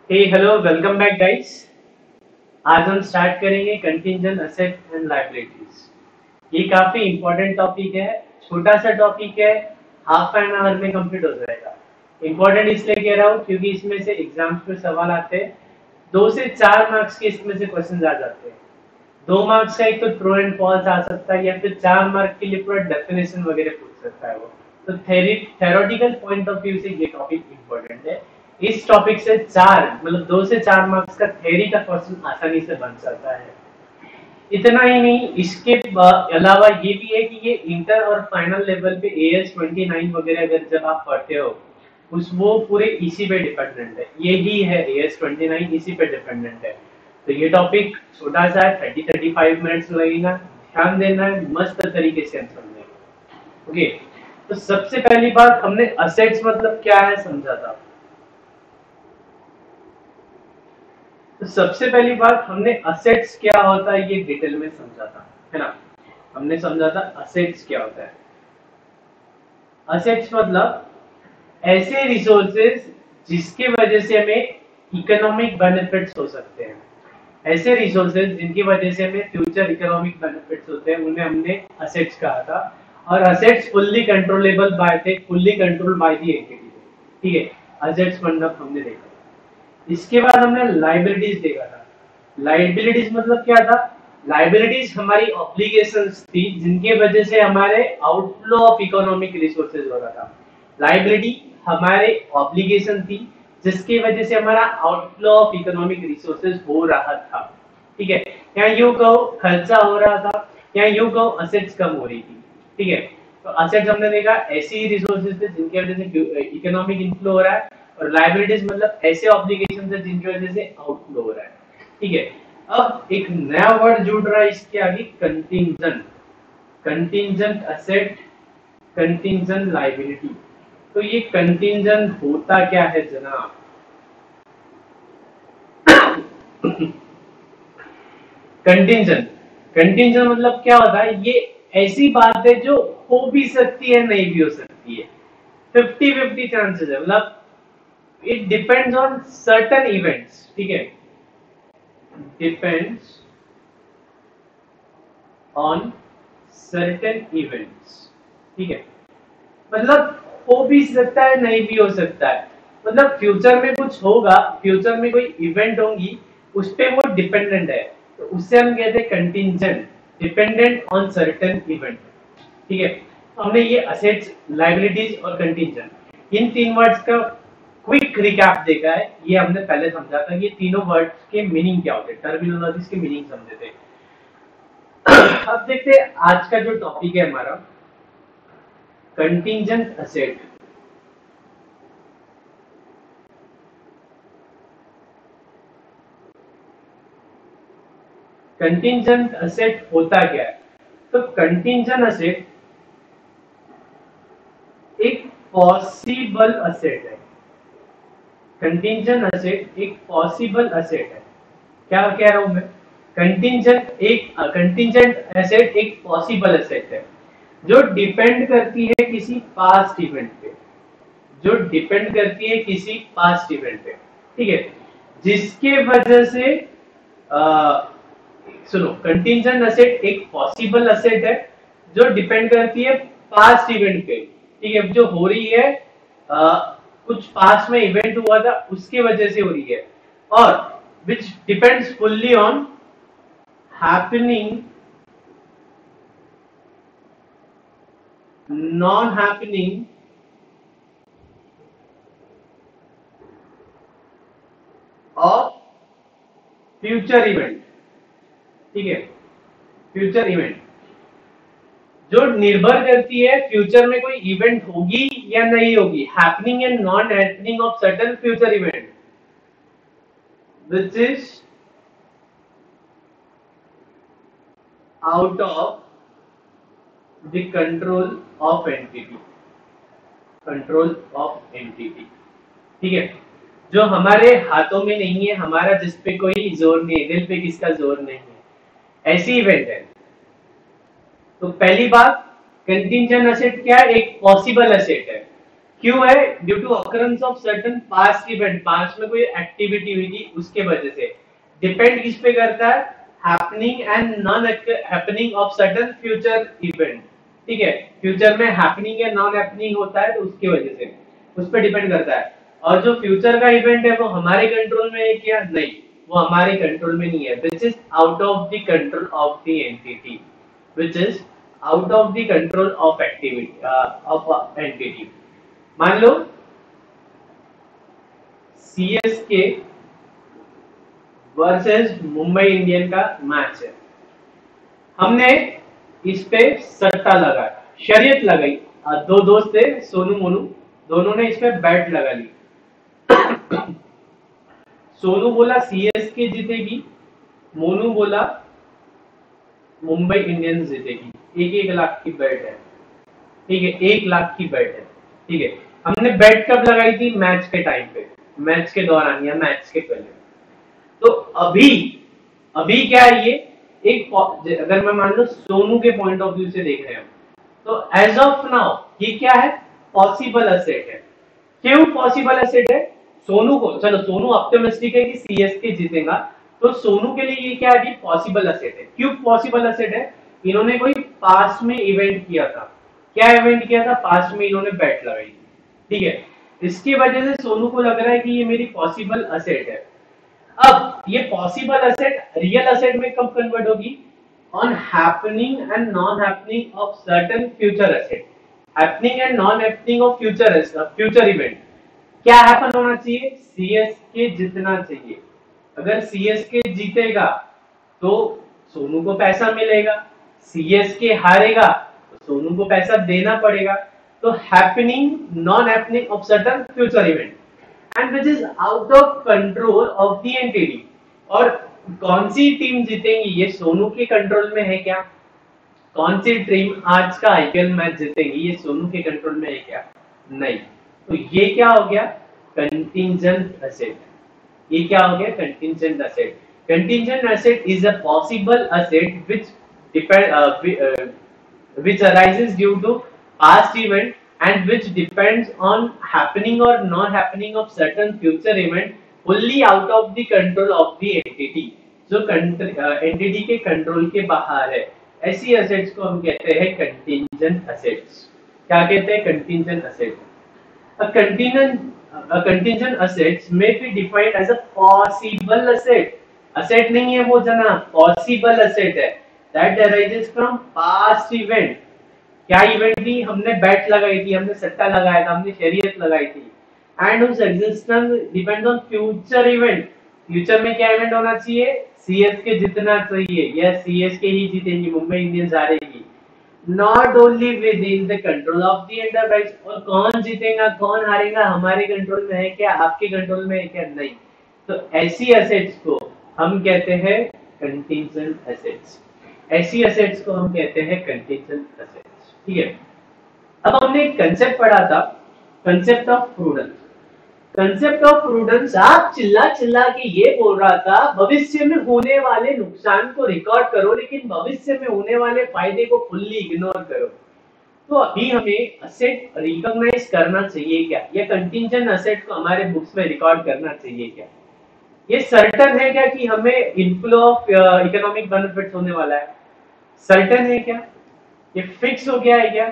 हे hello welcome back guys. आज हम start करेंगे कंटिंजेंट असेट एंड लायबिलिटीज। ये काफी इंपॉर्टेंट टॉपिक है। छोटा सा टॉपिक है, हाफ एन आवर में कंप्लीट हो जाएगा। इंपॉर्टेंट इसलिए कह रहा हूँ क्योंकि इसमें से एग्जाम्स में सवाल आते हैं। 2 से 4 मार्क्स के इसमें से क्वेश्चन आ जाते हैं। 2 मार्क्स का एक तो ट्रू एंड फॉल्स आ सकता है, या फिर 4 मार्क के लिए पूरा डेफिनेशन वगैरह पूछ सकता है वो। तो थेरोटिकल पॉइंट ऑफ व्यू से ये टॉपिक इंपॉर्टेंट है। इस टॉपिक से 2 से 4 मार्क्स का थ्योरी का क्वेश्चन आसानी से बन सकता है। इतना ही नहीं, इसके अलावा ये भी है कि ये इंटर और फाइनल लेवल पे AS29 वगैरह अगर जब आप पढ़ते हो, उस वो पूरे इसी पे डिपेंडेंट है। यही है AS29, इसी पे डिपेंडेंट है। तो ये टॉपिक छोटा सा है, 30-35 मिनट्स लगेगा। ध्यान देना है, मस्त तरीके से समझने। ओके, तो सबसे पहली बात हमने असेट्स मतलब क्या है समझा था। तो सबसे पहली बात हमने असेट्स क्या होता है ये डिटेल में समझा था, है ना। हमने समझा था असेट्स क्या होता है। असेट्स मतलब ऐसे रिसोर्सेज जिसकी वजह से हमें इकोनॉमिक बेनिफिट्स हो सकते हैं। ऐसे रिसोर्सेज जिनकी वजह से हमें फ्यूचर इकोनॉमिक बेनिफिट्स होते हैं, उन्हें हमने असेट्स कहा था। और असेट्स फुल्ली कंट्रोलेबल बाय थे, fully control by the entity. ठीक है, असेट्स मतलब हमने देखा। इसके बाद हमने लाइबिलिटीज देखा था। लाइबिलिटीज मतलब क्या था? लाइबिलिटीज हमारी ऑब्लिगेशंस थी जिनके वजह से हमारे आउटफ्लो ऑफ इकोनॉमिक रिसोर्सेज हो रहा था। लाइबिलिटी हमारे ऑब्लिगेशन थी जिसकी वजह से हमारा आउटफ्लो ऑफ इकोनॉमिक रिसोर्सेज हो रहा था। ठीक है, यहाँ यूं कहो खर्चा हो रहा था, यहाँ यूं कहो असेट्स कम हो रही थी। ठीक है, तो असेट्स हमने देखा ऐसी रिसोर्सेज थे जिनकी वजह से इकोनॉमिक इनफ्लो हो रहा है, और लायबिलिटीज मतलब ऐसे ऑब्लिगेशन है जिनकी वजह से आउटफ्लो हो रहा है। ठीक है, अब एक नया वर्ड जुड़ रहा है इसके आगे, contingent. Contingent asset, contingent liability. तो ये कंटिंजेंट होता क्या है जनाब? कंटिंजेंट, कंटिंजेंट मतलब क्या होता है? ये ऐसी बात है जो हो भी सकती है, नहीं भी हो सकती है। 50-50 चांसेस है, मतलब it depends on certain events. ठीक है, डिपेंड्स ऑन सर्टेन इवेंट्स। ठीक है, मतलब हो भी सकता है, नहीं भी हो सकता है। मतलब फ्यूचर में कुछ होगा, फ्यूचर में कोई इवेंट होंगी, उस पे वो डिपेंडेंट है। तो उससे हम कहते हैं contingent, dependent on certain event. ठीक है, तो हमने ये असेट्स, लायबिलिटीज और कंटिंजेंट, इन 3 वर्ड्स का क्विक रिकैप देखा है। ये हमने पहले समझा था, ये तीनों वर्ड्स के मीनिंग क्या होते हैं, टर्मिनोलॉजीज के मीनिंग समझे थे। अब देखते हैं आज का जो टॉपिक है हमारा, कंटिंजेंट असेट। कंटिंजेंट असेट होता क्या है? तो कंटिंजेंट असेट एक पॉसिबल असेट है। कंटिंजेंट असेट एक पॉसिबल असेट है। क्या कह रहा हूं मैं? कंटिंजेंट एसेट एक पॉसिबल एसेट है जो डिपेंड करती है किसी पास्ट इवेंट पे। जो डिपेंड करती है किसी पास्ट इवेंट पे। ठीक है, जिसके वजह से सुनो, कंटिंजेंट एसेट एक पॉसिबल एसेट है जो डिपेंड करती है पास्ट इवेंट पे। ठीक है, जो हो रही है, कुछ पास्ट में इवेंट हुआ था उसके वजह से हो रही है, और which depends fully on happening, non happening of future event। ठीक है, फ्यूचर इवेंट जो निर्भर करती है फ्यूचर में कोई इवेंट होगी या नहीं होगी, happening and non happening of certain future event which is out of the control of entity. Control of entity. ठीक है, जो हमारे हाथों में नहीं है, हमारा जिस पे कोई जोर नहीं है, दिल पे किसका जोर नहीं है, ऐसी इवेंट है। तो पहली बात, कंटिंजेंट एसेट क्या है? एक पॉसिबल एसेट है। क्यों है? Due to occurrence of certain past event, past में कोई एक्टिविटी हुई थी उसके वजह से। डिपेंड किस पे करता है? Happening and non happening of certain future event. ठीक है, फ्यूचर में हैपनिंग या नॉन हैपनिंग होता है तो उसकी वजह से उस पर डिपेंड करता है। और जो फ्यूचर का इवेंट है वो हमारे कंट्रोल में है क्या? नहीं, वो हमारे कंट्रोल में नहीं है, which is out of the control of the entity, which is out of the control of activity of entity. मान लो सीएसके वर्सेस मुंबई इंडियन का मैच है, हमने इस पे सट्टा लगाया, शर्यत लगाई, दो दोस्त थे सोनू मोनू, दोनों ने इस पे बैट लगा ली। सोनू बोला सीएसके जीतेगी, मोनू बोला मुंबई इंडियंस जीतेगी। 1-1 लाख की बैट है, ठीक है, 1 लाख की बैट है। ठीक है, हमने बैट कब लगाई थी? मैच के टाइम पे, मैच के दौरान या मैच के पहले। तो अभी अभी क्या है, ये एक अगर मैं मान लो सोनू के पॉइंट ऑफ व्यू से देख रहे हैं तो एज ऑफ नाउ ये क्या है? पॉसिबल एसेट है। क्यों पॉसिबल एसेट है? सोनू को, चलो सोनू ऑप्टिमिस्टिक है कि सीएसके जीतेगा, तो सोनू के लिए ये क्या है? पॉसिबल एसेट है। क्यों पॉसिबल एसेट है? इन्होंने कोई पास्ट में इवेंट किया था। क्या इवेंट किया था? पास्ट में इन्होंने बैट लगाई थी। ठीक है, इसकी वजह से सोनू को लग रहा है कि ये मेरी पॉसिबल एसेट है। अब ये पॉसिबल एसेट रियल एसेट में कब कन्वर्ट होगी? On happening and non happening of certain future asset. Happening and non happening of future event. क्या हैपन होना चाहिए? सीएसके जीतना चाहिए। अगर सीएसके जीतेगा तो सोनू को पैसा मिलेगा, सीएसके हारेगा तो सोनू को पैसा देना पड़ेगा। तो happening non happening of certain future event and which is out of control of the entity. और कौन सी टीम जीतेगी ये सोनू के कंट्रोल में है क्या? कौन सी टीम आज का आईपीएल मैच जीतेगी ये सोनू के कंट्रोल में है क्या? नहीं। तो ये क्या हो गया? Contingent asset. ये क्या हो गया? Contingent asset. Contingent asset is a possible asset which depend which arises due to past event and which depends on happening or non happening of certain future event fully out of the control of the entity, जो entity के control के बाहर है। ऐसी assets को हम कहते हैं कंटिंजेंट एसेट्स। क्या कहते हैं? Contingent asset. A contingent assets may be defined as a possible asset. Asset नहीं है वो जनाब, possible asset है। That arises from past event। क्या इवेंट थी? हमने बैट लगाई थी, हमने सट्टा लगाया था, हमने शर्यत लगाई थी। एंड उस existence depend on future event. Future में क्या इवेंट होना चाहिए? सीएसके जीतना चाहिए या सीएसके ही जीतेगी, मुंबई इंडियंस हारेगी। Not only within the control of the enterprise. और कौन जीतेगा कौन हारेगा हमारे कंट्रोल में है क्या? आपके कंट्रोल में है क्या? नहीं। तो ऐसी एसेट्स को हम कहते हैं कंटिंजेंट एसेट्स। ऐसी एसेट्स को हम कहते हैं कंटिंजेंट एसेट्स। ठीक है, अब हमने एक कंसेप्ट पढ़ा था, concept of prudence. Concept of prudence आप चिल्ला चिल्ला के ये बोल रहा था भविष्य में होने वाले नुकसान को रिकॉर्ड करो लेकिन भविष्य में होने वाले फायदे को फुल्ली इग्नोर करो। तो अभी हमें एसेट रिकॉग्नाइज करना चाहिए क्या? या कंटिंजेंट एसेट को हमारे बुक्स में रिकॉर्ड करना चाहिए क्या? ये सर्टन है क्या कि हमें इनफ्लो ऑफ इकोनॉमिक बेनिफिट्स होने वाला है? सर्टन है क्या? ये फिक्स हो गया है क्या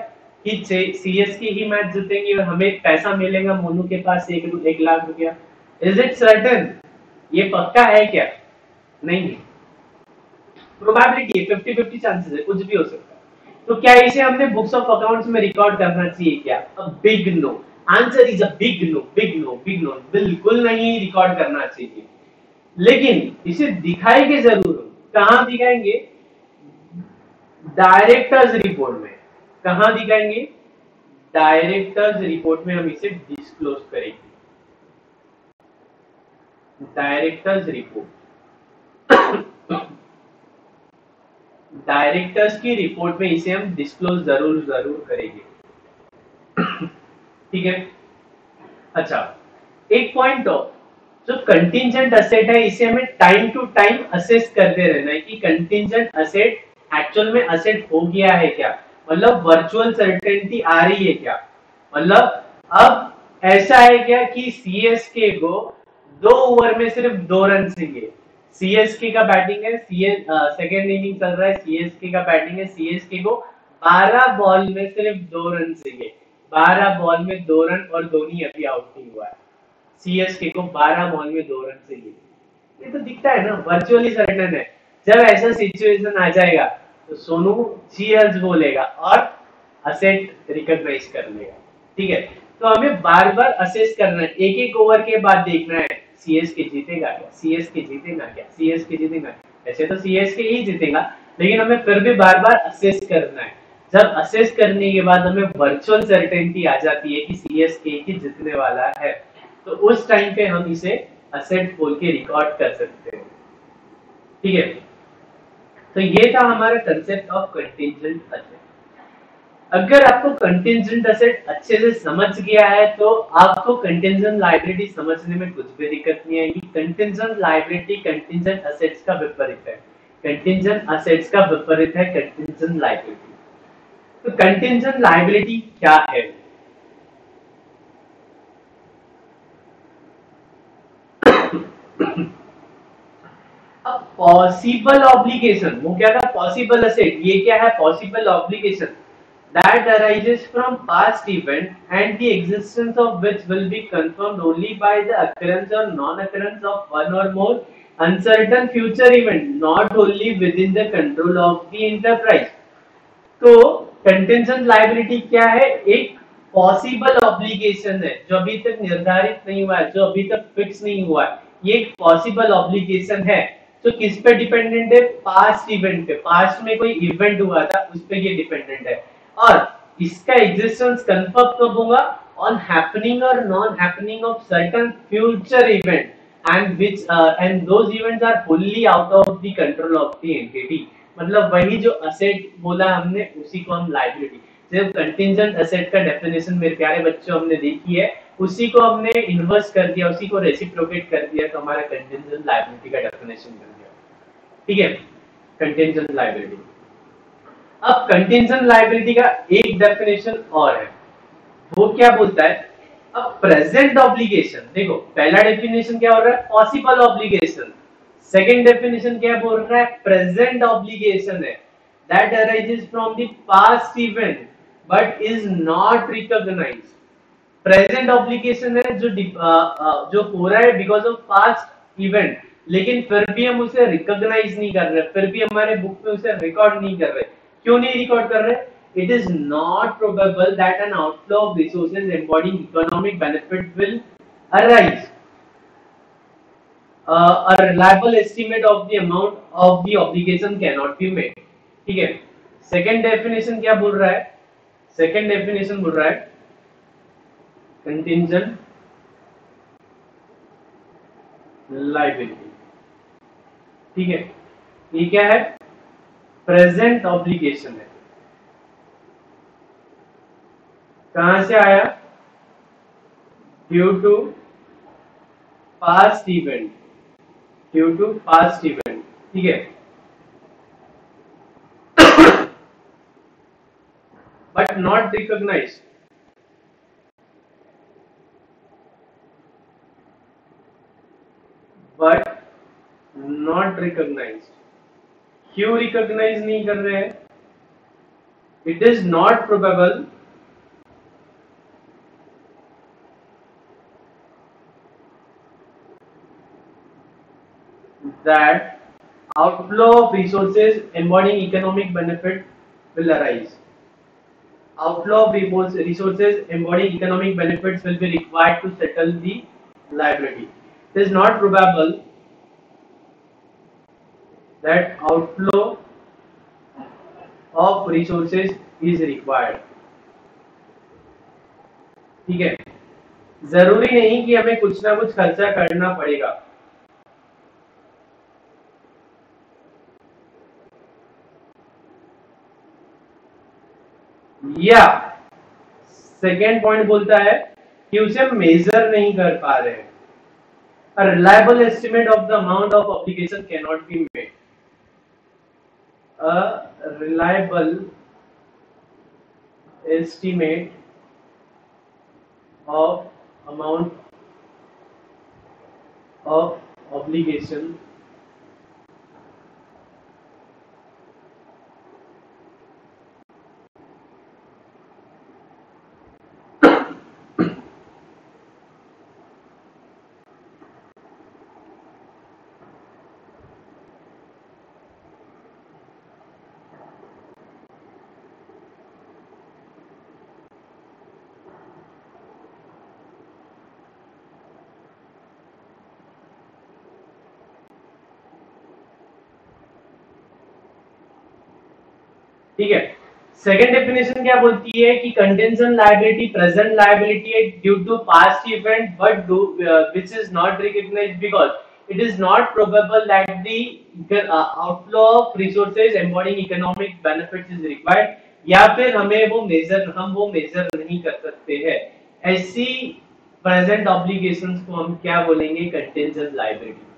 कि सीएसके ही मैच जीतेंगे और हमें पैसा मिलेगा मोनू के पास 1 लाख रुपया? Is it certain? ये पक्का है क्या? नहीं है, प्रोबेबिलिटी है, 50-50 चांसेस है, कुछ भी हो सकता है। तो क्या इसे हमने बुक्स ऑफ अकाउंट्स में रिकॉर्ड करना चाहिए क्या? A big no. Answer is a big no, big no, big no. बिल्कुल नहीं रिकॉर्ड करना चाहिए, लेकिन इसे दिखाएंगे जरूर। कहां दिखाएंगे? डायरेक्टर्स रिपोर्ट में। कहां दिखाएंगे? डायरेक्टर्स रिपोर्ट में हम इसे डिस्क्लोज करेंगे। डायरेक्टर्स रिपोर्ट, डायरेक्टर्स की रिपोर्ट में इसे हम डिस्क्लोज जरूर करेंगे। ठीक है, अच्छा एक पॉइंट और, जो कंटिंजेंट एसेट है इसे हमें टाइम टू टाइम असेस करते रहना है कि कंटिंजेंट एसेट एक्चुअल में एसेट हो गया है क्या, मतलब वर्चुअल सर्टेनिटी आ रही है क्या। मतलब अब ऐसा है क्या कि सीएसके को 2 ओवर में सिर्फ 2 रन चाहिए। सीएसके का बैटिंग है, सेकेंड इनिंग चल रहा है, सीएसके का बैटिंग है, सीएसके को 12 बॉल में सिर्फ 2 रन चाहिए। 12 बॉल में 2 रन और धोनी अभी आउट नहीं हुआ है। सीएसके को 12 बॉल में 2 रन चाहिए। ये तो दिखता है ना, वर्चुअली सर्टन है। जब ऐसा सिचुएशन आ जाएगा तो सोनू चीयर्स बोलेगा और असेट रिकॉग्नाइज कर लेगा। ठीक है, तो हमें बार बार असेस करना है, एक एक ओवर के बाद देखना है सीएसके जीतेगा क्या, सीएसके जीतेगा क्या, सीएसके जीतेगा। ऐसे तो सीएसके ही जीतेगा, लेकिन हमें फिर भी बार बार असेस करना है। जब असेस करने के बाद हमें वर्चुअल सर्टेनिटी आ जाती है कि सीएसके ही जीतने वाला है, तो उस टाइम पे हम इसे असेट बोल के रिकॉर्ड कर सकते हैं। ठीक है, तो ये था हमारा कंसेप्ट ऑफ कंटिंजेंट असेट। अगर आपको कंटिंजेंट असेट अच्छे से समझ गया है तो आपको कंटिंजेंट लायबिलिटी समझने में कुछ भी दिक्कत नहीं आएगी। कंटिंजेंट लायबिलिटी कंटिंजेंट असेट्स का विपरीत है। कंटिंजेंट असेट्स का विपरीत है कंटिंजेंट लायबिलिटी। तो कंटिंजेंट लायबिलिटी क्या है? अब पॉसिबल ऑब्लिगेशन, वो क्या था? Possible asset. ये क्या है? Possible obligation that arises from past event and the existence of which will be confirmed only by the occurrence or non-occurrence of one or more uncertain future event, not only within the control of the enterprise. तो contingent liability क्या है? एक possible obligation है जो अभी तक निर्धारित नहीं हुआ है, जो अभी तक फिक्स नहीं हुआ है। ये एक पॉसिबल ऑब्लिगेशन है। तो किस पे डिपेंडेंट है? पास्ट इवेंट पे। पास्ट में कोई इवेंट हुआ था उस पे ये डिपेंडेंट है। और इसका एग्जिस्टेंस कंफर्म कब होगा? ऑन हैपनिंग और non happening of certain future event and which and those events are fully out of the control of the entity। मतलब वही जो असेट बोला हमने उसी को हम लायबिलिटी। जब कंटिंजेंट असेट का डेफिनेशन मेरे प्यारे बच्चों हमने देखी है, उसी को हमने इन्वर्स कर दिया, उसी को रेसिप्रोकेट कर दिया, तो हमारा कंटिंजेंट लायबिलिटी का डेफिनेशन बन गया। ठीक है, कंटिंजेंट लायबिलिटी। अब कंटिंजेंट लायबिलिटी का एक डेफिनेशन और है, वो क्या बोलता है? अब प्रेजेंट ऑब्लिगेशन, देखो पहला डेफिनेशन क्या हो रहा है? Possible obligation. सेकंड डेफिनेशन क्या बोल रहा है? प्रेजेंट ऑब्लिगेशन है। That arises from the past event but is not recognised. Present obligation है जो हो रहा है बिकॉज ऑफ पास्ट इवेंट, लेकिन फिर भी हम उसे रिकॉग्नाइज नहीं कर रहे, फिर भी हमारे बुक में उसे रिकॉर्ड नहीं कर रहे। क्यों नहीं रिकॉर्ड कर रहे? It is not probable that an outflow of resources embodying economic benefit will arise. A reliable estimate of the amount of the obligation cannot be made। ठीक है, सेकेंड डेफिनेशन क्या बोल रहा है? सेकेंड डेफिनेशन बोल रहा है कंटिंजेंट लायबिलिटी। ठीक है, ये क्या है? प्रेजेंट ऑब्लिगेशन है। कहां से आया? Due to past event, due to past event. ठीक है, but not recognised. But not recognised. क्यों रिकॉग्नाइज नहीं कर रहे हैं? It is not probable that outflow of resources embodying economic benefit will arise। Outflow of resources embodying economic benefits will be required to settle the liability। It is not probable that outflow of resources is required। ठीक है, जरूरी नहीं कि हमें कुछ ना कुछ खर्चा करना पड़ेगा। या सेकेंड पॉइंट बोलता है कि उसे हम मेजर नहीं कर पा रहे हैं। A reliable estimate of the amount of obligation cannot be made। A reliable estimate of amount of obligation ठीक है। सेकेंड डेफिनेशन क्या बोलती है कि कंटिजेंट लायबिलिटी प्रेजेंट लायबिलिटी है due to past event but which is not recognized because it is not probable that the outflow of resources embodying economic benefits is required, या फिर हम वो मेजर नहीं कर सकते हैं। ऐसी प्रेजेंट ऑब्लिगेशंस को हम क्या बोलेंगे? Contingent liability.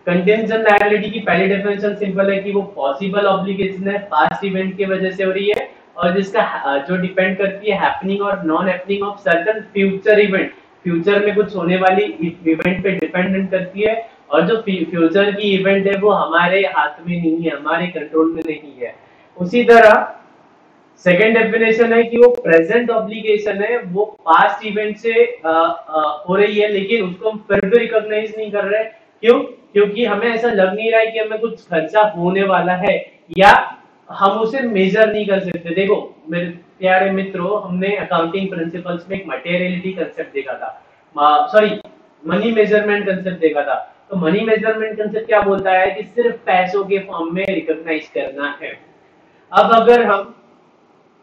कंटिजेंट लायबिलिटी की पहली डेफिनेशन सिंपल है कि वो पॉसिबल ऑब्लिगेशन है, पास्ट इवेंट की वजह से हो रही है और जिसका जो डिपेंड करती है हैपनिंग और non happening of certain future event, future में कुछ होने वाली इवेंट पे डिपेंडेंट करती है और जो फ्यूचर की इवेंट है वो हमारे हाथ में नहीं है, हमारे कंट्रोल में नहीं है। उसी तरह सेकेंड डेफिनेशन है कि वो प्रेजेंट ऑब्लिगेशन है, वो पास्ट इवेंट से हो रही है लेकिन उसको हम फिर भी रिकॉग्नाइज नहीं कर रहे। क्यों? क्योंकि हमें ऐसा लग नहीं रहा है कि हमें कुछ खर्चा होने वाला है या हम उसे मेजर नहीं कर सकते। देखो मेरे प्यारे मित्रों, हमने अकाउंटिंग प्रिंसिपल्स में एक मटेरियलिटी कंसेप्ट देखा था, सॉरी मनी मेजरमेंट कंसेप्ट देखा था। तो मनी मेजरमेंट कंसेप्ट क्या बोलता है कि सिर्फ पैसों के फॉर्म में रिकॉग्नाइज करना है। अब अगर हम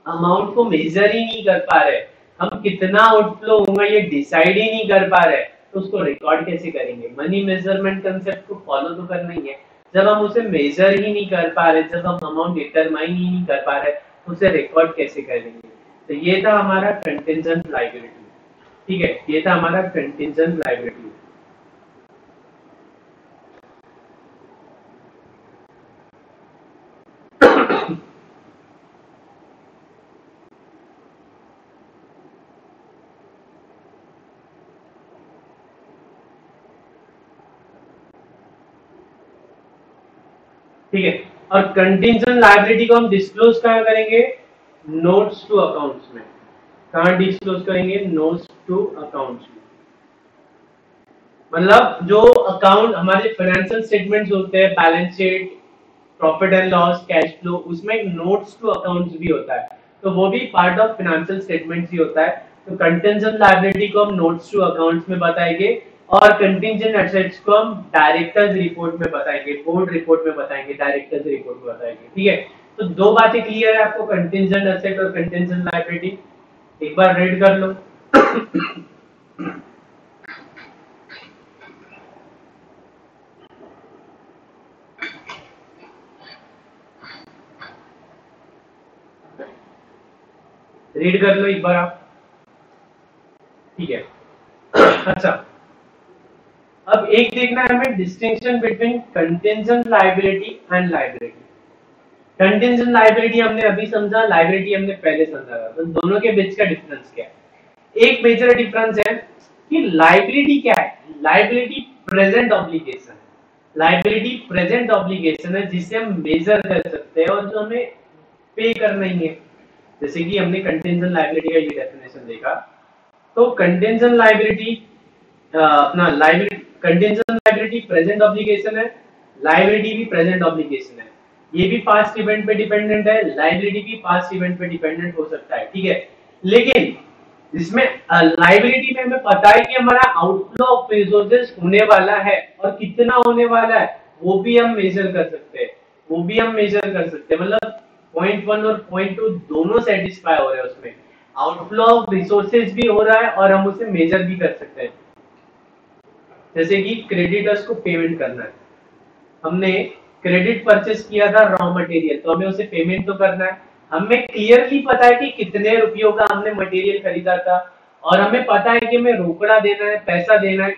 अमाउंट को मेजर ही नहीं कर पा रहे, हम कितना आउटफ्लो होगा ये डिसाइड ही नहीं कर पा रहे, तो उसको रिकॉर्ड कैसे करेंगे? मनी मेजरमेंट कंसेप्ट को फॉलो तो करना ही है। जब हम उसे मेजर ही नहीं कर पा रहे, जब हम अमाउंट डिटरमाइन ही नहीं कर पा रहे, तो उसे रिकॉर्ड कैसे करेंगे? तो ये था हमारा कंटिजेंट लायबिलिटी। ठीक है, ये था हमारा कंटिजेंट लायबिलिटी। ठीक है, और कंटिजेंट लायबिलिटी को हम डिस्क्लोज कहाँ करेंगे? नोट्स टू अकाउंट्स में। कहाँ डिस्क्लोज करेंगे? नोट्स टू अकाउंट्स में। मतलब जो अकाउंट हमारे फाइनेंशियल स्टेटमेंट्स होते हैं, balance sheet, profit and loss, cash flow, उसमें एक नोट्स टू अकाउंट्स भी होता है, तो वो भी पार्ट ऑफ फाइनेंशियल स्टेटमेंट्स ही होता है। तो कंटिजेंट लायबिलिटी को हम नोट्स टू अकाउंट्स में बताएंगे और कंटिजेंट एसेट्स को हम डायरेक्टर्स रिपोर्ट में बताएंगे, बोर्ड रिपोर्ट में बताएंगे, डायरेक्टर्स रिपोर्ट में बताएंगे। ठीक है, तो दो बातें क्लियर है आपको, कंटिजेंट एसेट और कंटिजेंट लायबिलिटी। एक बार रीड कर लो। रीड कर लो एक बार आप। ठीक है। अच्छा, अब एक देखना है हमें distinction between contingent liability and liability. Contingent liability हमने अभी समझा, लायबिलिटी हमने पहले समझा था, तो दोनों के बीच का डिफरेंस क्या है? एक मेजर डिफरेंस है कि लायबिलिटी क्या है? Liability present obligation, liability present obligation है जिसे हम मेजर कर सकते हैं और जो हमें पे करना ही है। जैसे कि हमने कंटिजेंट लायबिलिटी का ये डेफिनेशन देखा, तो कंटिजेंट लायबिलिटी अपना liability, contingent liability present obligation है, लायबिलिटी भी प्रेजेंट ऑब्लिगेशन है। ये भी पास्ट इवेंट पे डिपेंडेंट है, लायबिलिटी भी पास्ट इवेंट पे डिपेंडेंट हो सकता है। ठीक है, लेकिन जिसमें लायबिलिटी में हमें पता है कि हमारा आउटफ्लो ऑफ रिसोर्सेज होने वाला है और कितना होने वाला है वो भी हम मेजर कर सकते हैं, वो भी हम मेजर कर सकते हैं। मतलब पॉइंट 1 और पॉइंट 2 दोनों सेटिस्फाई हो रहे हैं, उसमें आउटफ्लो ऑफ रिसोर्सेज भी हो रहा है और हम उसे मेजर भी कर सकते हैं। जैसे कि क्रेडिटर्स को पेमेंट करना है, हमने क्रेडिट परचेस किया था रॉ मटेरियल, तो हमें उसे पेमेंट तो करना है। हमें क्लियरली पता है कि कितने रुपयों का हमने मटेरियल खरीदा था और हमें पता है कि हमें रोकड़ा देना है, पैसा देना है।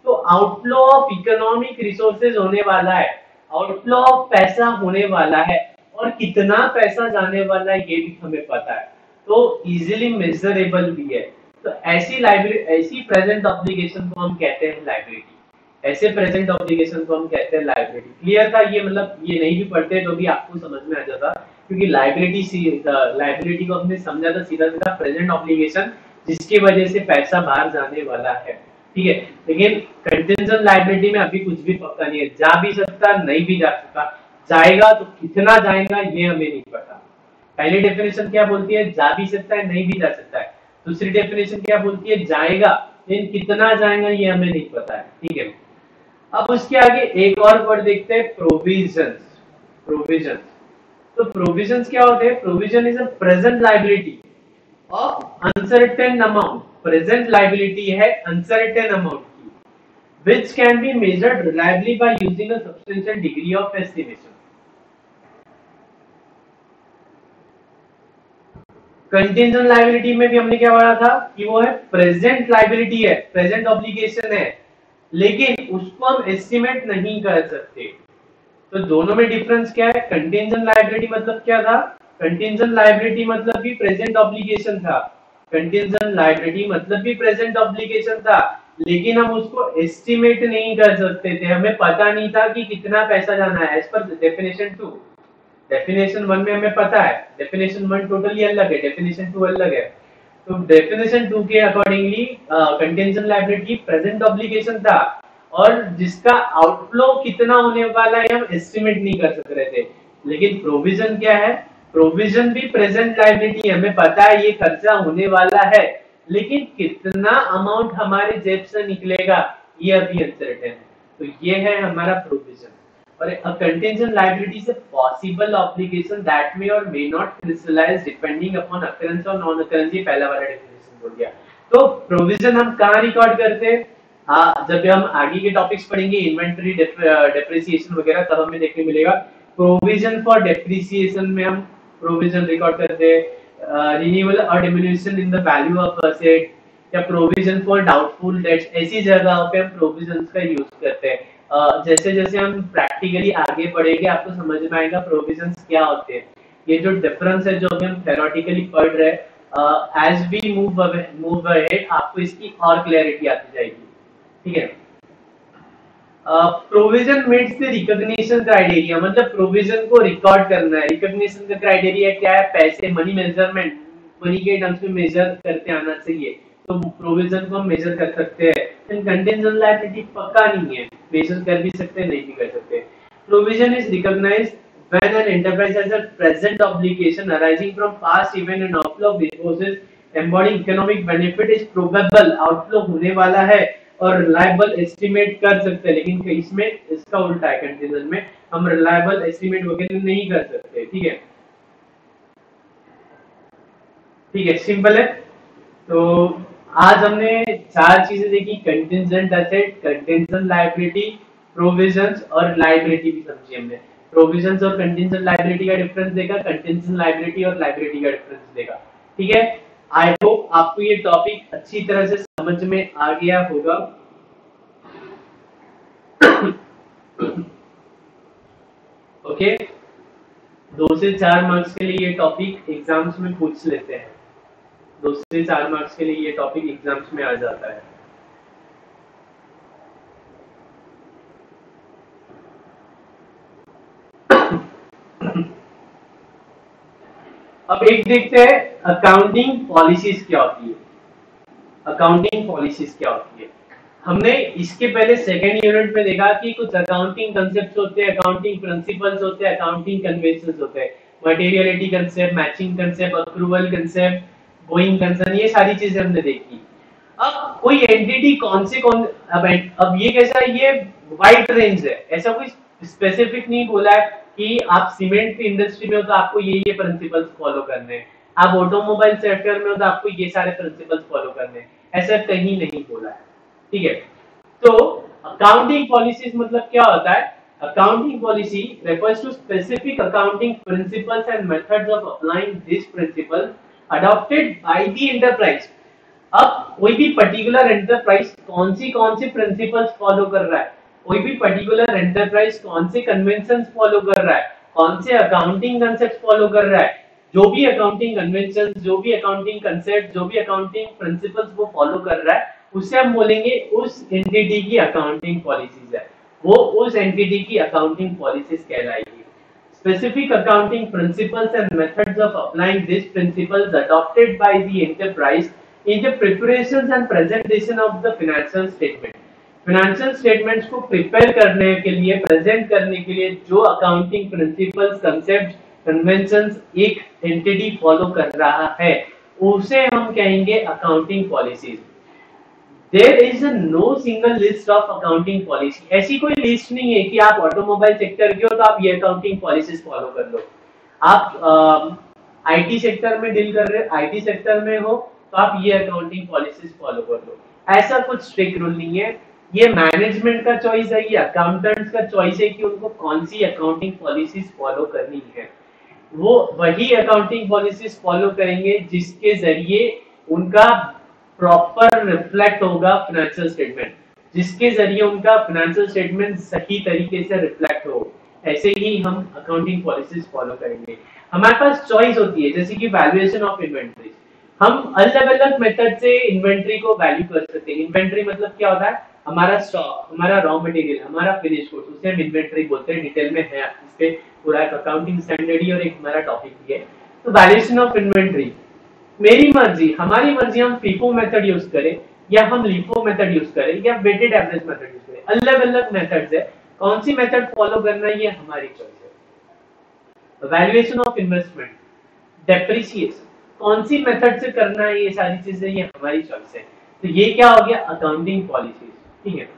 तो आउटफ्लो ऑफ इकोनॉमिक रिसोर्सेज होने वाला है, आउटफ्लो ऑफ पैसा होने वाला है और कितना पैसा जाने वाला है ये भी हमें पता है, तो इजीली मेजरेबल भी है। तो ऐसी प्रेजेंट ऑब्लिगेशन को हम कहते हैं लाइबिलिटी। ऐसे प्रेजेंट ऑब्लिगेशन को हम कहते हैं लाइबिलिटी। क्लियर था ये? मतलब ये नहीं भी पढ़ते तो भी आपको समझ में आ जाता, क्योंकि लाइबिलिटी को हमने समझा था सीधा सीधा प्रेजेंट ऑब्लिगेशन जिसकी वजह से पैसा बाहर जाने वाला है। ठीक है, लेकिन कंटिजेंट लाइबिलिटी में अभी कुछ भी पक्का नहीं है, जा भी सकता नहीं भी जा सकता, जाएगा तो कितना जाएगा ये हमें नहीं पता। पहली डेफिनेशन क्या बोलती है? जा भी सकता है नहीं भी जा सकता है। दूसरी डेफिनेशन क्या बोलती है? जाएगा, लेकिन कितना जाएगा ये हमें नहीं पता है। ठीक है, अब उसके आगे एक और वर्ड देखते हैं, प्रोविजंस। प्रोविजंस, तो प्रोविजंस क्या होते हैं? Provision is a present liability of uncertain amount. Present liability है अनसर्टेन अमाउंट की, which can be measured reliably by using a substantial degree of estimation. Contingent liability में भी हमने क्या पढ़ा था कि वो है प्रेजेंट लायबिलिटी है, प्रेजेंट ऑब्लिगेशन है, लेकिन उसको हम एस्टिमेट नहीं कर सकते। तो दोनों में डिफरेंस क्या है? कंटिजेंट लायबिलिटी मतलब क्या था? कंटिजेंट लायबिलिटी मतलब भी प्रेजेंट ऑब्लिगेशन था, कंटिजेंट लायबिलिटी मतलब भी प्रेजेंट ऑब्लिगेशन था, लेकिन हम उसको एस्टिमेट नहीं कर सकते थे, हमें पता नहीं था कि कितना पैसा जाना है। एज पर डेफिनेशन 2, डेफिनेशन 1 में हमें पता है, डेफिनेशन 1 टोटली अलग है, डेफिनेशन 2 अलग है। तो डेफिनेशन 2 के accordingly contingent liability present obligation था, और जिसका आउटफ्लो कितना होने वाला है हम एस्टिमेट नहीं कर सक रहे थे। लेकिन प्रोविजन क्या है? प्रोविजन भी प्रेजेंट लायबिलिटी है, हमें पता है ये खर्चा होने वाला है, लेकिन कितना अमाउंट हमारे जेब से निकलेगा ये अभी अनसर्टेन है। तो ये है हमारा प्रोविजन। और a contingent liability is a possible obligation that may or may not crystallize depending upon occurrence or non occurrence। ये पहला वाला डेफिनेशन बोल दिया। तो प्रोविजन हम कहाँ रिकॉर्ड करते हैं? जब हम आगे के टॉपिक्स पढ़ेंगे इन्वेंटरी डेप्रिसिएशन वगैरह, तब हमें देखने मिलेगा प्रोविजन फॉर डेप्रिसिएशन में हम प्रोविजन रिकॉर्ड करते हैं, रिन्यूअल और diminishing in the value of asset, या प्रोविजन फॉर डाउटफुल डेट्स, ऐसी जगहों पे हम प्रोविजन का यूज करते हैं। जैसे जैसे हम प्रैक्टिकली आगे बढ़ेंगे आपको समझ में आएगा प्रोविजंस क्या होते हैं। ये जो डिफरेंस है जो अभी हम थ्योरेटिकली पढ़ रहे हैं, एज वी मूव अहेड आपको इसकी और क्लैरिटी आती जाएगी। ठीक है, provision meets the recognition criteria, मतलब प्रोविजन को रिकॉर्ड करना है। रिकॉग्निशन का क्राइटेरिया क्या है? पैसे, मनी मेजरमेंट, मनी के टर्म्स में मेजर करते आना चाहिए, तो प्रोविजन को हम मेजर कर सकते हैं। कंटिजेंट लायबिलिटी पक्का नहीं है, मेजर कर भी सकते हैं नहीं भी कर सकते। Provision is recognised when an enterprise has a present obligation arising from past event and outflow of resources embodying economic benefit is probable, outflow होने वाला है और रिलायबल एस्टिमेट कर सकते हैं। लेकिन इसमें इसका उल्टा है, कंटिजेंट में हम रिलायबल एस्टिमेट वगैरह नहीं कर सकते। ठीक है, ठीक है, सिंपल है। तो आज हमने चार चीजें देखी, contingent asset, contingent liability, provisions और लायबिलिटी भी समझी हमने। प्रोविजंस और कंटिजेंट लायबिलिटी का डिफरेंस देखा, कंटिजेंट लायबिलिटी और लायबिलिटी का डिफरेंस देखा। ठीक है, आई होप आपको ये टॉपिक अच्छी तरह से समझ में आ गया होगा। ओके, 2 से 4 मार्क्स के लिए ये टॉपिक एग्जाम्स में पूछ लेते हैं। 2 से 4 मार्क्स के लिए ये टॉपिक एग्जाम्स में आ जाता है। अब एक देखते हैं अकाउंटिंग पॉलिसीज क्या होती है। अकाउंटिंग पॉलिसीज क्या होती है? हमने इसके पहले सेकेंड यूनिट में देखा कि कुछ अकाउंटिंग कंसेप्ट होते हैं, अकाउंटिंग प्रिंसिपल्स होते हैं, अकाउंटिंग कन्वेंशंस होते हैं, materiality concept, matching concept, accrual concept, going concern, ये सारी चीजें हमने देखी। अब कोई एंटिटी अब ये कैसा है? ये वाइड रेंज है, ऐसा कोई स्पेसिफिक नहीं बोला है कि आप सीमेंट की इंडस्ट्री में हो तो आपको ये प्रिंसिपल्स फॉलो करने हैं, आप ऑटोमोबाइल सेक्टर में हो तो आपको ये सारे प्रिंसिपल्स फॉलो करने हैं, ऐसा कहीं नहीं बोला है। ठीक है, तो अकाउंटिंग पॉलिसीज मतलब क्या होता है? Accounting policy refers to specific accounting principles and methods of applying these principles adopted by the enterprise। अब कोई भी पर्टिकुलर एंटरप्राइज कौन सी प्रिंसिपल्स फॉलो कर रहा है, कोई भी पर्टिकुलर एंटरप्राइज कौन से कन्वेंशंस फॉलो कर रहा है, कौन से अकाउंटिंग कंसेप्ट फॉलो कर रहा है, जो भी अकाउंटिंग कन्वेंशन, जो भी अकाउंटिंग कंसेप्ट, जो भी अकाउंटिंग प्रिंसिपल्स वो फॉलो कर रहा है, उससे हम बोलेंगे उस एंटिटी की अकाउंटिंग पॉलिसीज है, वो उस एंटिटी की अकाउंटिंग पॉलिसीज कहलाएगी। Specific accounting principles and methods of applying these principles adopted by the enterprise in the preparations and presentation of the financial statement. Financial statements को prepare करने के लिए, present करने के लिए जो accounting principles, concepts, conventions एक entity follow कर रहा है, उसे हम कहेंगे accounting policies. There is a no single list of accounting policy. ऐसी कोई लिस्ट नहीं है कि आप ऑटोमोबाइल सेक्टर के हो तो आप ये अकाउंटिंग पॉलिसीज फॉलो कर लो। आप आईटी सेक्टर में डील कर रहे हो, आईटी सेक्टर में हो तो आप ये अकाउंटिंग पॉलिसीज फॉलो कर लो। ऐसा कुछ स्ट्रिक्ट रूल नहीं है। ये मैनेजमेंट का चॉइस है, ये अकाउंटेंट्स का चॉइस है कि उनको कौन सी अकाउंटिंग पॉलिसीज फॉलो करनी है। वो वही अकाउंटिंग पॉलिसीज फॉलो करेंगे जिसके जरिए उनका प्रॉपर रिफ्लेक्ट होगा फाइनेंशियल स्टेटमेंट, जिसके जरिए उनका फाइनेंशियल स्टेटमेंट सही तरीके से रिफ्लेक्ट हो। ऐसे ही हम अकाउंटिंग पॉलिसीज फॉलो करेंगे। हमारे पास चॉइस होती है, जैसे कि वैल्यूएशन ऑफ इन्वेंटरी। हम अलग अलग मेथड से इन्वेंटरी को वैल्यू कर सकते हैं। इन्वेंटरी मतलब क्या होता है? हमारा स्टॉक, हमारा रॉ मटेरियल, हमारा फिनिश गुड्स, उसे हम इन्वेंटरी बोलते हैं। डिटेल में है इस पे पूरा अकाउंटिंग स्टैंडर्ड ही और एक हमारा टॉपिक भी है। तो वैल्यूएशन ऑफ इन्वेंटरी, मेरी मर्जी, हमारी मर्जी, हम फीफो मेथड यूज करें या हम लीफो मेथड यूज करें या वेटेड एवरेज मेथड यूज करें। अलग अलग मेथड्स है, कौन सी मेथड फॉलो करना है ये हमारी चॉइस है। वैल्यूएशन ऑफ इन्वेस्टमेंट, डेप्रिसिएशन, कौन सी मेथड से करना है, ये सारी चीजें ये हमारी चॉइस है। तो ये क्या हो गया? Accounting policies. ठीक है।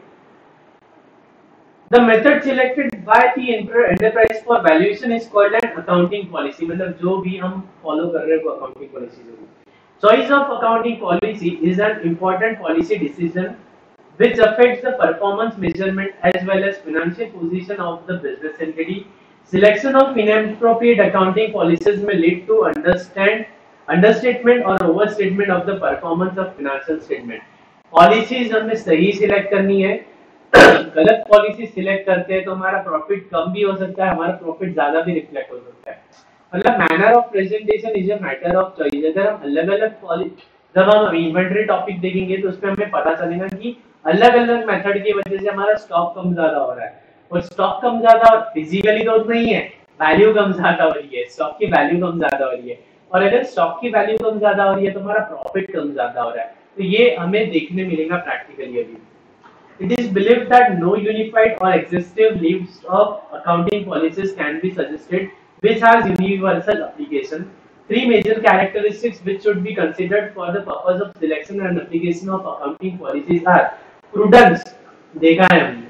The method selected by the enterprise for valuation is called an accounting policy. मतलब जो भी हम follow कर रहे हैं वो accounting policy होगी। Choice of accounting policy is an important policy decision which affects the performance measurement as well as financial position of the business entity. Selection of inappropriate accounting policies may lead to understatement or overstatement of the performance of financial statement. Policies हमें सही select करनी है। गलत policy select करते हैं तो हमारा profit कम भी हो सकता है, हमारा प्रॉफिट ज्यादा भी रिफ्लेक्ट हो सकता है। मतलब manner of presentation is a matter of choice. अगर हम अलग अलग पॉलिसी, जब हम इन्वेंटरी टॉपिक देखेंगे तो उसमें हमें पता चलेगा कि अलग अलग मेथड की वजह से हमारा स्टॉक कम ज्यादा हो रहा है। और स्टॉक कम ज्यादा फिजिकली तो नहीं है, वैल्यू कम ज्यादा हो रही है, स्टॉक की वैल्यू कम ज्यादा हो रही है। और अगर स्टॉक की वैल्यू कम ज्यादा हो रही है तो हमारा प्रॉफिट कम ज्यादा हो रहा है। तो ये हमें देखने मिलेगा प्रैक्टिकली अभी। It is believed that no unified or exhaustive list of accounting policies can be suggested which has universal application. Three major characteristics which should be considered for the purpose of selection and application of accounting policies are prudence, देखा है हमने,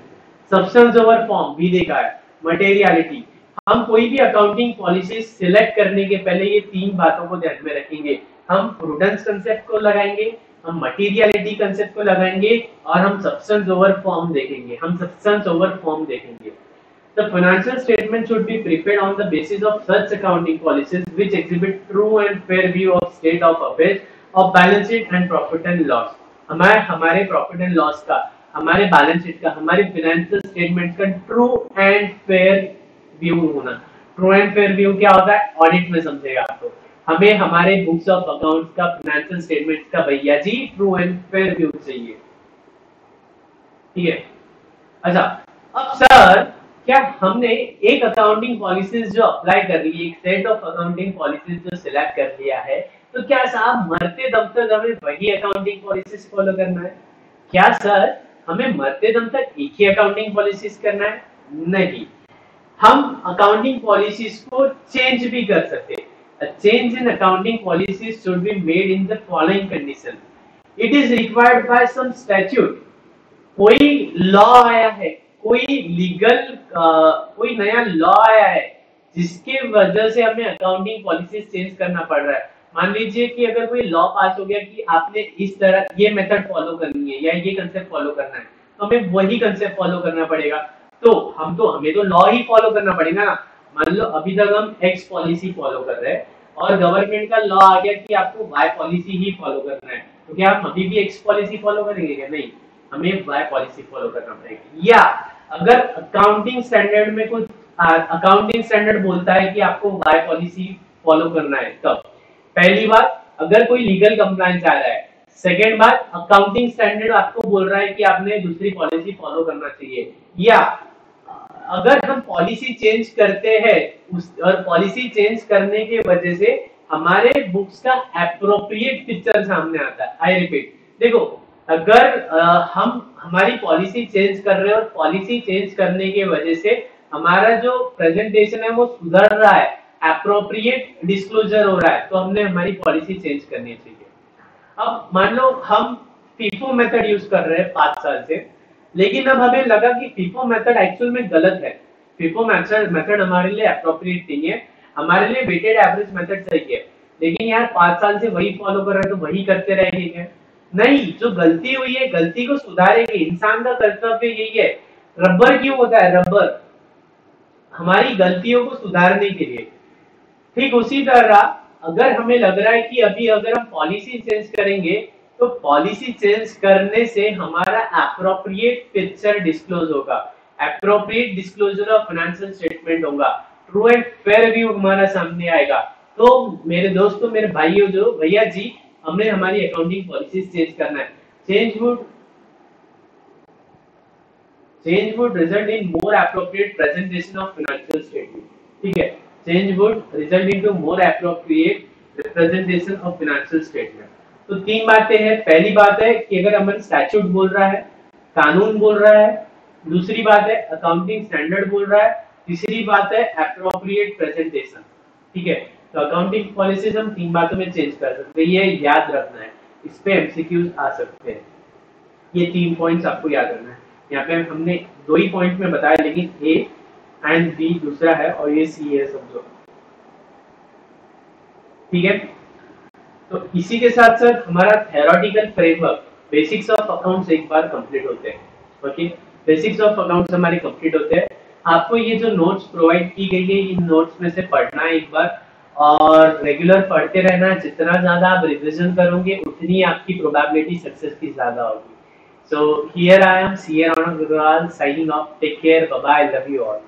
substance over form भी देखा है, materiality। हम कोई भी accounting policy select करने के पहले ये तीन बातों को ध्यान में रखेंगे। हम प्रूडेंस कंसेप्ट को लगाएंगे, हम मटेरियलिटी कंसेप्ट को लगाएंगे और हम सब्सटेंस ओवर फॉर्म देखेंगे। हम सब्सटेंस ओवर फॉर्म देखेंगे। The financial statement should be prepared on the basis of such accounting policies which exhibit true and fair view of state of affairs of balance sheet and profit and loss। हमारे profit and loss का, हमारे balance sheet का, हमारे financial statement का true and fair view होना। True and fair view क्या होता है? ऑडिट में समझेगा आपको। हमें हमारे बुक्स ऑफ अकाउंट्स का, फाइनेंशियल स्टेटमेंट्स का भैया जी ट्रू एंड फेयर व्यू चाहिए। ठीक है। अच्छा, अब सर क्या हमने एक अकाउंटिंग पॉलिसीज जो अप्लाई कर रही है, एक सेट ऑफ अकाउंटिंग पॉलिसीज जो सिलेक्ट कर लिया है, तो क्या साहब मरते दम तक हमें वही अकाउंटिंग पॉलिसीज फॉलो करना है? क्या सर हमें मरते दम तक एक ही अकाउंटिंग पॉलिसीज करना है? नहीं, हम अकाउंटिंग पॉलिसीज को चेंज भी कर सकते हैं। A change in accounting policies should be made in the following condition. It is required by some statute. कोई लॉ आया है, कोई लीगल कोई नया लॉ आया है जिसके वजह से हमें अकाउंटिंग पॉलिसीज चेंज करना पड़ रहा है। मान लीजिए कि अगर कोई लॉ पास हो गया कि आपने इस तरह ये मेथड फॉलो करनी है या ये कंसेप्ट फॉलो करना है, तो हमें वही कंसेप्ट फॉलो करना पड़ेगा। तो हमें तो लॉ ही फॉलो करना पड़ेगा ना। मान लो अभी तक हम एक्स पॉलिसी फॉलो कर रहे हैं और गवर्नमेंट का लॉ आ गया कि आपको वाई पॉलिसी ही फॉलो करना है, तो क्या हम अभी भी एक्स पॉलिसी फॉलो करेंगे क्या? नहीं, हमें वाई पॉलिसी फॉलो करना पड़ेगा। या अगर अकाउंटिंग स्टैंडर्ड में कुछ अकाउंटिंग स्टैंडर्ड बोलता है कि आपको वाई पॉलिसी फॉलो करना है तब। पहली बात, अगर कोई लीगल कंप्लायंस आ रहा है। सेकेंड बात, अकाउंटिंग स्टैंडर्ड आपको बोल रहा है कि आपने दूसरी पॉलिसी फॉलो करना चाहिए, या अगर हम पॉलिसी चेंज करते हैं और पॉलिसी चेंज करने की वजह से हमारे बुक्स का एप्रोप्रिएट पिक्चर सामने आता है। आई रिपीट, देखो अगर हम हमारी पॉलिसी चेंज कर रहे हैं और पॉलिसी चेंज करने की वजह से हमारा जो प्रेजेंटेशन है वो सुधर रहा है, एप्रोप्रिएट डिस्क्लोजर हो रहा है, तो हमने हमारी पॉलिसी चेंज करनी चाहिए। अब मान लो हम फीफो मेथड यूज कर रहे हैं 5 साल से, लेकिन अब हमें लगा कि फीफो मेथड एक्चुअल में गलत है। फीफो मेथड हमारे लिए अप्रोप्रिएट नहीं है, हमारे लिए वेटेड एवरेज मेथड सही है। लेकिन यार 5 साल से वही फॉलो कर रहे हैं तो वही करते रहेंगे क्या? नहीं, जो गलती हुई है गलती को सुधारेंगे। इंसान का कर्तव्य यही है। रबर क्यों होता है? रबर हमारी गलतियों को सुधारने के लिए। ठीक उसी तरह अगर हमें लग रहा है कि अभी अगर हम पॉलिसी चेंज करेंगे तो पॉलिसी चेंज करने से हमारा एप्रोप्रिएट पिक्चर डिस्क्लोज होगा, appropriate disclosure of financial statement होगा, ट्रू एंड फेयर व्यू हमारा सामने आएगा। तो मेरे दोस्तों, मेरे भाइयों, जो भैया जी, हमने हमारी अकाउंटिंग पॉलिसी चेंज करना है। Change would result in more appropriate presentation of financial statement. ठीक है, change would result into more appropriate representation of financial statement. तो 3 बातें हैं। पहली बात है कि अगर हमारे स्टैट्यूट बोल रहा है, कानून बोल रहा है, दूसरी बात है अकाउंटिंग स्टैंडर्ड बोल रहा है, तीसरी बात है एप्रोप्रिएट प्रेजेंटेशन। ठीक है, तो अकाउंटिंग पॉलिसीज हम 3 बातों में चेंज कर सकते हैं, ये याद रखना है। इस पे एमसीक्यूज आ सकते हैं। ये 3 पॉइंट्स आपको याद रखना है। यहाँ पे हमने 2 ही पॉइंट में बताया, लेकिन ए एंड बी दूसरा है और ये सी है, समझो। ठीक है, तो इसी के साथ साथ हमारा theoretical framework basics of accounts एक बार कंप्लीट होते हैं। ओके, बेसिक्स ऑफ अकाउंट्स हमारे कंप्लीट होते हैं। आपको ये जो नोट्स प्रोवाइड की गई है, इन नोट्स में से पढ़ना है एक बार, और रेगुलर पढ़ते रहना है। जितना ज्यादा आप रिविजन करोगे उतनी आपकी प्रोबेबिलिटी सक्सेस की ज्यादा होगी। So here I am, CA Ronald Gurwal, signing off. Take care. Bye bye. Love you all.